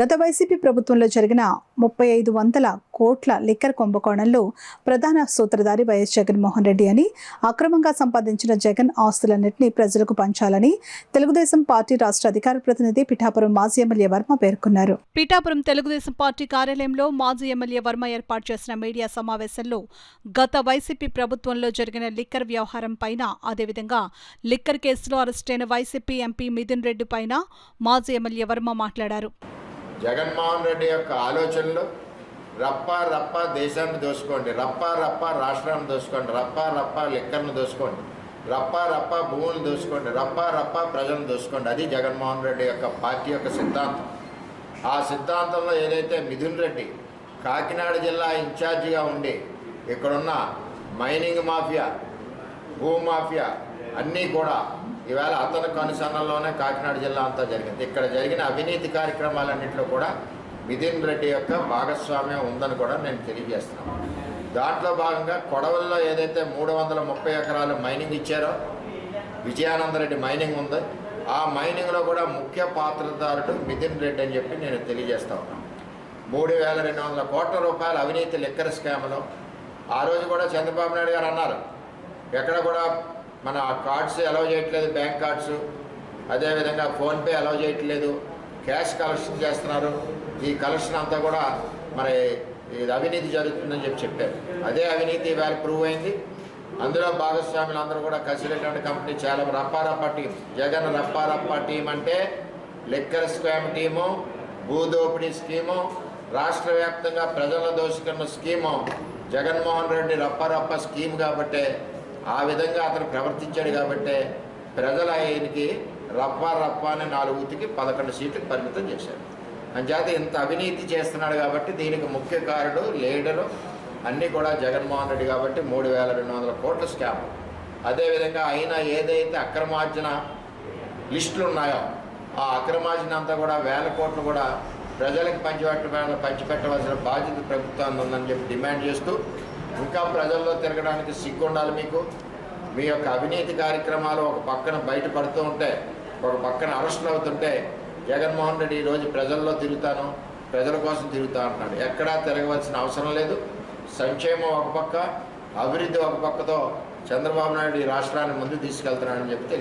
గత వైసీపీ ప్రభుత్వంలో జరిగిన 3500 కోట్ల లిక్కర్ కుంభకోణంలో ప్రధాన సూత్రధారి వైఎస్ జగన్మోహన్ రెడ్డి అని, అక్రమంగా సంపాదించిన జగన్ ఆస్తులన్నింటినీ ప్రజలకు పంచాలని తెలుగుదేశం పార్టీ రాష్ట్ర అధికార ప్రతినిధి పిఠాపురం మాజీ ఎమ్మెల్యే వర్మ పేర్కొన్నారు. పిఠాపురం తెలుగుదేశం పార్టీ కార్యాలయంలో మాజీ ఎమ్మెల్యే వర్మ ఏర్పాటు చేసిన మీడియా సమావేశంలో గత వైసీపీ ప్రభుత్వంలో జరిగిన లిక్కర్ వ్యవహారం పైన, అదేవిధంగా లిక్కర్ కేసులో అరెస్టైన వైసీపీ ఎంపీ మిథున్ రెడ్డి పైన మాజీ ఎమ్మెల్యే వర్మ మాట్లాడారు. జగన్మోహన్ రెడ్డి యొక్క ఆలోచనలు రప్ప దేశాన్ని దోసుకోండి, రప్ప రాష్ట్రాన్ని దోసుకోండి, రప్ప లిక్కర్ను దోసుకోండి, రప్ప భూములు దోసుకోండి, రప్ప ప్రజలను దోసుకోండి. అది జగన్మోహన్ రెడ్డి యొక్క పార్టీ యొక్క సిద్ధాంతం. ఆ సిద్ధాంతంలో ఏదైతే మిథున్ రెడ్డి కాకినాడ జిల్లా ఇన్ఛార్జిగా ఉండి ఇక్కడున్న మైనింగ్ మాఫియా, భూమాఫియా అన్నీ కూడా ఇవాళ అతని కనుసన్నల్లోనే కాకినాడ జిల్లా అంతా జరిగింది. ఇక్కడ జరిగిన అవినీతి కార్యక్రమాలన్నింటిలో కూడా మిథున్ రెడ్డి యొక్క భాగస్వామ్యం ఉందని కూడా నేను తెలియజేస్తున్నాను. దాంట్లో భాగంగా కొడవల్లో ఏదైతే 330 ఎకరాలు మైనింగ్ ఇచ్చారో, విజయానందరెడ్డి మైనింగ్ ఉంది, ఆ మైనింగ్లో కూడా ముఖ్య పాత్రధారుడు మిథున్ రెడ్డి అని చెప్పి నేను తెలియజేస్తా ఉన్నాను. 3200 కోట్ల రూపాయల అవినీతి లిక్కర్ స్కామ్లో ఆ రోజు కూడా చంద్రబాబు నాయుడు గారు అన్నారు, ఎక్కడ కూడా మన కార్డ్స్ అలౌ చేయట్లేదు, బ్యాంక్ కార్డ్స్, అదేవిధంగా ఫోన్పే అలౌ చేయట్లేదు, క్యాష్ కలెక్షన్ చేస్తున్నారు, ఈ కలెక్షన్ అంతా కూడా మరి ఇది అవినీతి జరుగుతుందని చెప్పారు. అదే అవినీతి ఇవాళ ప్రూవ్ అయింది. అందులో భాగస్వాములు అందరూ కూడా కసిరెడ్డి కంపెనీ చాలా రప్ప టీం, జగన్ రప్ప టీం అంటే లిక్కర్ స్కామ్ టీము, భూదోపిడీ స్కీము, రాష్ట్ర వ్యాప్తంగా ప్రజల దోషుకున్న స్కీము జగన్మోహన్ రెడ్డి రప్ప స్కీమ్ కాబట్టే, ఆ విధంగా అతను ప్రవర్తించాడు కాబట్టే ప్రజలు ఆయనకి రప్ప అని 4 ఉతికి 11 సీట్లకు పరిమితం చేశారు. అంచేత ఇంత అవినీతి చేస్తున్నాడు కాబట్టి దీనికి ముఖ్య కారుడు, లీడరు అన్నీ కూడా జగన్మోహన్ రెడ్డి కాబట్టి 3200 కోట్ల స్కామ్. అదేవిధంగా ఆయన ఏదైతే అక్రమార్జన లిస్టులు ఉన్నాయో ఆ అక్రమార్జన అంతా కూడా 1000 కోట్లు కూడా ప్రజలకు పంచిపెట్టవలసిన బాధ్యత ప్రభుత్వాన్ని ఉందని చెప్పి డిమాండ్ చేస్తూ, ఇంకా ప్రజల్లో తిరగడానికి సిగ్గు ఉండాలి మీకు. మీ యొక్క అవినీతి కార్యక్రమాలు ఒక పక్కన బయటపడుతూ ఉంటే, ఒక పక్కన అరెస్టులు అవుతుంటే, జగన్మోహన్ రెడ్డి ఈరోజు ప్రజల్లో తిరుగుతాను, ప్రజల కోసం తిరుగుతా అంటున్నాడు. ఎక్కడా తిరగవలసిన అవసరం లేదు. సంక్షేమం ఒక పక్క, అభివృద్ధి ఒక పక్కతో చంద్రబాబు నాయుడు ఈ రాష్ట్రాన్ని ముందుకు తీసుకెళ్తున్నాడని చెప్తే